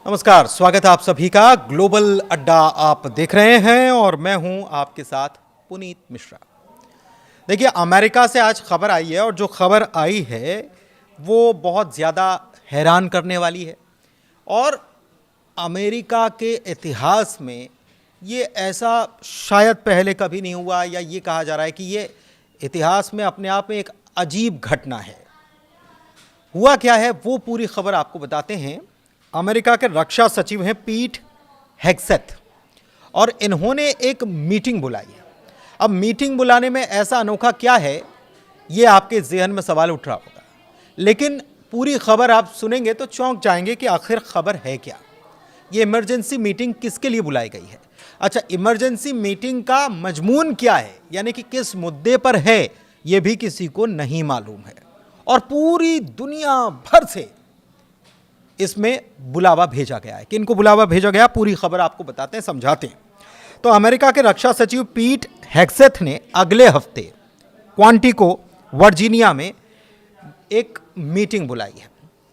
नमस्कार, स्वागत है आप सभी का। ग्लोबल अड्डा आप देख रहे हैं और मैं हूं आपके साथ पुनीत मिश्रा। देखिए, अमेरिका से आज खबर आई है और जो खबर आई है वो बहुत ज़्यादा हैरान करने वाली है। और अमेरिका के इतिहास में ये ऐसा शायद पहले कभी नहीं हुआ, या ये कहा जा रहा है कि ये इतिहास में अपने आप में एक अजीब घटना है। हुआ क्या है वो पूरी खबर आपको बताते हैं। अमेरिका के रक्षा सचिव हैं पीट हेग्सेथ, और इन्होंने एक मीटिंग बुलाई है। अब मीटिंग बुलाने में ऐसा अनोखा क्या है, ये आपके ज़हन में सवाल उठ रहा होगा, लेकिन पूरी खबर आप सुनेंगे तो चौंक जाएंगे कि आखिर खबर है क्या। ये इमरजेंसी मीटिंग किसके लिए बुलाई गई है? अच्छा, इमरजेंसी मीटिंग का मजमून क्या है, यानी कि किस मुद्दे पर है, ये भी किसी को नहीं मालूम है। और पूरी दुनिया भर से इसमें बुलावा भेजा गया है। किनको बुलावा भेजा गया, पूरी खबर आपको बताते हैं, समझाते हैं। तो अमेरिका के रक्षा सचिव पीट हेग्सेथ ने अगले हफ्ते क्वांटिको वर्जीनिया में एक मीटिंग बुलाई है।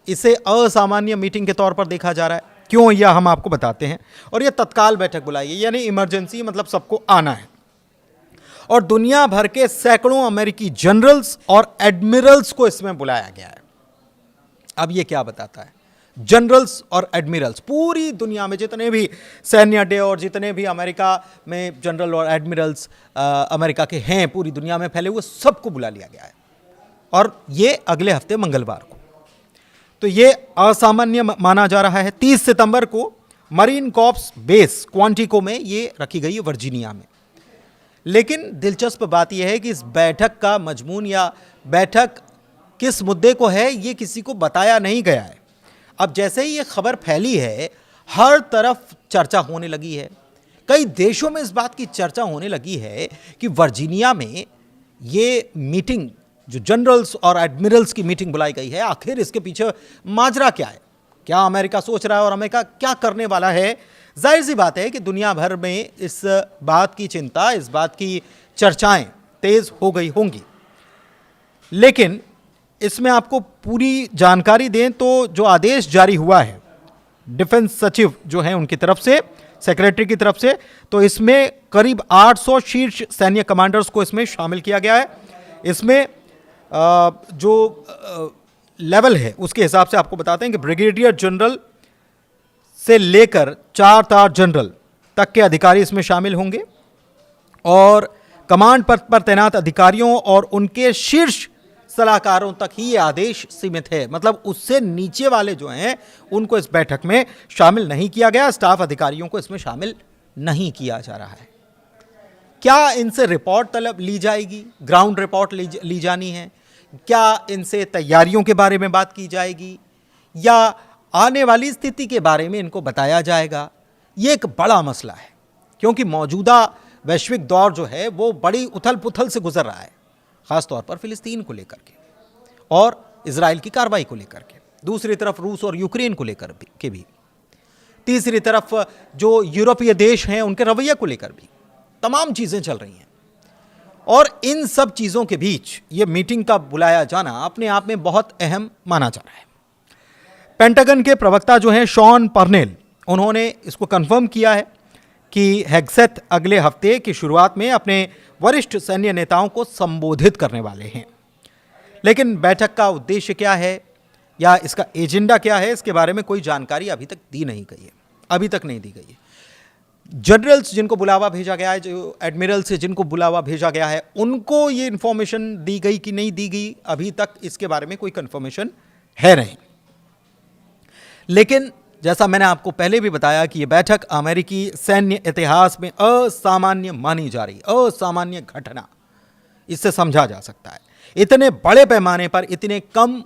इसे असामान्य मीटिंग के तौर पर देखा जा रहा है। क्यों, यह हम आपको बताते हैं। और यह तत्काल बैठक बुलाई है, यानी इमरजेंसी, मतलब सबको आना है। और दुनिया भर के सैकड़ों अमेरिकी जनरल्स और एडमिरल्स को इसमें बुलाया गया है। अब यह क्या बताता है? जनरल्स और एडमिरल्स, पूरी दुनिया में जितने भी सैन्य अड्डे और जितने भी अमेरिका में जनरल और एडमिरल्स अमेरिका के हैं, पूरी दुनिया में फैले हुए, सबको बुला लिया गया है। और ये अगले हफ्ते मंगलवार को। तो ये असामान्य माना जा रहा है। 30 सितंबर को मरीन कॉर्प्स बेस क्वांटिको में ये रखी गई है, वर्जीनिया में। लेकिन दिलचस्प बात यह है कि इस बैठक का मजमून या बैठक किस मुद्दे को है, ये किसी को बताया नहीं गया है। अब जैसे ही ये खबर फैली है, हर तरफ चर्चा होने लगी है। कई देशों में इस बात की चर्चा होने लगी है कि वर्जीनिया में ये मीटिंग, जो जनरल्स और एडमिरल्स की मीटिंग बुलाई गई है, आखिर इसके पीछे माजरा क्या है, क्या अमेरिका सोच रहा है और अमेरिका क्या करने वाला है। जाहिर सी बात है कि दुनिया भर में इस बात की चिंता, इस बात की चर्चाएं तेज हो गई होंगी। लेकिन इसमें आपको पूरी जानकारी दें तो जो आदेश जारी हुआ है डिफेंस सचिव जो हैं उनकी तरफ से, सेक्रेटरी की तरफ से, तो इसमें करीब 800 शीर्ष सैन्य कमांडर्स को इसमें शामिल किया गया है। इसमें जो लेवल है उसके हिसाब से आपको बताते हैं कि ब्रिगेडियर जनरल से लेकर 4 स्टार जनरल तक के अधिकारी इसमें शामिल होंगे। और कमांड पद पर तैनात अधिकारियों और उनके शीर्ष सलाहकारों तक ही ये आदेश सीमित है। मतलब उससे नीचे वाले जो हैं उनको इस बैठक में शामिल नहीं किया गया। स्टाफ अधिकारियों को इसमें शामिल नहीं किया जा रहा है। क्या इनसे रिपोर्ट तलब ली जाएगी, ग्राउंड रिपोर्ट ली जानी है? क्या इनसे तैयारियों के बारे में बात की जाएगी, या आने वाली स्थिति के बारे में इनको बताया जाएगा? ये एक बड़ा मसला है, क्योंकि मौजूदा वैश्विक दौर जो है वो बड़ी उथल पुथल से गुजर रहा है, ख़ास तौर पर फिलिस्तीन को लेकर के और इजराइल की कार्रवाई को लेकर के, दूसरी तरफ रूस और यूक्रेन को लेकर भी, तीसरी तरफ जो यूरोपीय देश हैं उनके रवैये को लेकर भी तमाम चीज़ें चल रही हैं। और इन सब चीज़ों के बीच ये मीटिंग का बुलाया जाना अपने आप में बहुत अहम माना जा रहा है। पेंटागन के प्रवक्ता जो हैं शॉन पर्नेल, उन्होंने इसको कंफर्म किया है कि हेग्सेथ अगले हफ्ते की शुरुआत में अपने वरिष्ठ सैन्य नेताओं को संबोधित करने वाले हैं। लेकिन बैठक का उद्देश्य क्या है या इसका एजेंडा क्या है, इसके बारे में कोई जानकारी अभी तक दी नहीं गई है, अभी तक नहीं दी गई है। जनरल्स जिनको बुलावा भेजा गया है, जो एडमिरल्स से जिनको बुलावा भेजा गया है, उनको ये इन्फॉर्मेशन दी गई कि नहीं दी गई, अभी तक इसके बारे में कोई कंफर्मेशन है नहीं। लेकिन जैसा मैंने आपको पहले भी बताया कि यह बैठक अमेरिकी सैन्य इतिहास में असामान्य मानी जा रही, असामान्य घटना, इससे समझा जा सकता है। इतने बड़े पैमाने पर, इतने कम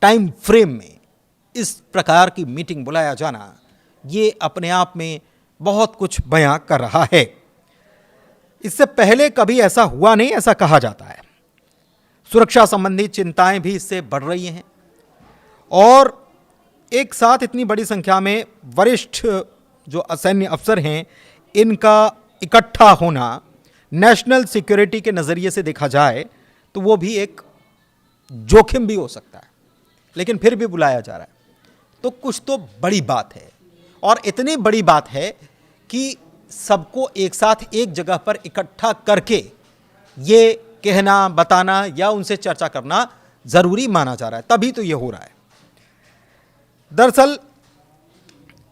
टाइम फ्रेम में इस प्रकार की मीटिंग बुलाया जाना, ये अपने आप में बहुत कुछ बयां कर रहा है। इससे पहले कभी ऐसा हुआ नहीं, ऐसा कहा जाता है। सुरक्षा संबंधी चिंताएं भी इससे बढ़ रही हैं। और एक साथ इतनी बड़ी संख्या में वरिष्ठ जो सैन्य अफसर हैं, इनका इकट्ठा होना नेशनल सिक्योरिटी के नज़रिए से देखा जाए तो वो भी एक जोखिम भी हो सकता है। लेकिन फिर भी बुलाया जा रहा है तो कुछ तो बड़ी बात है। और इतनी बड़ी बात है कि सबको एक साथ एक जगह पर इकट्ठा करके ये कहना, बताना या उनसे चर्चा करना जरूरी माना जा रहा है, तभी तो ये हो रहा है। दरअसल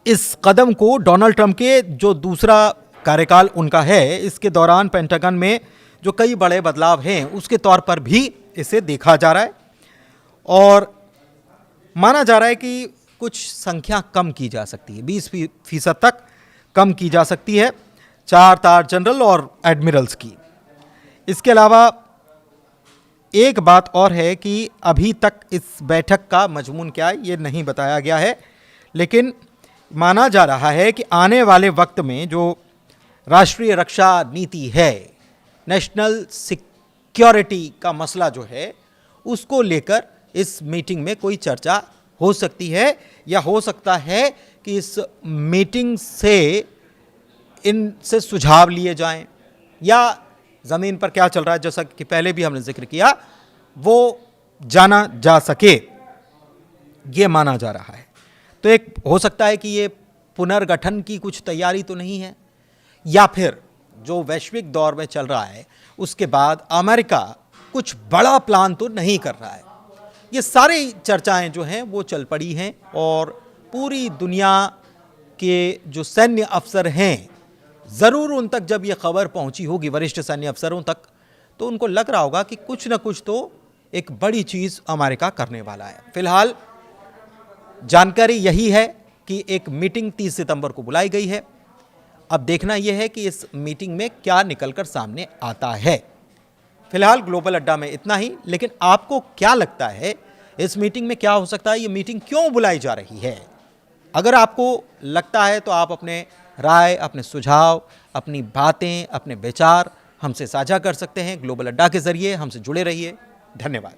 इस कदम को डोनाल्ड ट्रंप के जो दूसरा कार्यकाल उनका है, इसके दौरान पेंटागन में जो कई बड़े बदलाव हैं उसके तौर पर भी इसे देखा जा रहा है और माना जा रहा है कि कुछ संख्या कम की जा सकती है, 20% तक कम की जा सकती है 4 तार जनरल और एडमिरल्स की। इसके अलावा एक बात और है कि अभी तक इस बैठक का मजमून क्या है ये नहीं बताया गया है, लेकिन माना जा रहा है कि आने वाले वक्त में जो राष्ट्रीय रक्षा नीति है, नेशनल सिक्योरिटी का मसला जो है, उसको लेकर इस मीटिंग में कोई चर्चा हो सकती है या हो सकता है कि इस मीटिंग से इनसे सुझाव लिए जाएं या ज़मीन पर क्या चल रहा है, जैसा कि पहले भी हमने जिक्र किया, वो जाना जा सके, ये माना जा रहा है। तो एक हो सकता है कि ये पुनर्गठन की कुछ तैयारी तो नहीं है, या फिर जो वैश्विक दौर में चल रहा है उसके बाद अमेरिका कुछ बड़ा प्लान तो नहीं कर रहा है। ये सारी चर्चाएं जो हैं वो चल पड़ी हैं और पूरी दुनिया के जो सैन्य अफसर हैं, ज़रूर उन तक जब ये खबर पहुंची होगी, वरिष्ठ सैन्य अफसरों तक, तो उनको लग रहा होगा कि कुछ ना कुछ तो एक बड़ी चीज़ अमेरिका करने वाला है। फिलहाल जानकारी यही है कि एक मीटिंग 30 सितंबर को बुलाई गई है। अब देखना यह है कि इस मीटिंग में क्या निकलकर सामने आता है। फिलहाल ग्लोबल अड्डा में इतना ही, लेकिन आपको क्या लगता है इस मीटिंग में क्या हो सकता है, ये मीटिंग क्यों बुलाई जा रही है? अगर आपको लगता है तो आप अपने राय, अपने सुझाव, अपनी बातें, अपने विचार हमसे साझा कर सकते हैं। ग्लोबल अड्डा के जरिए हमसे जुड़े रहिए। धन्यवाद।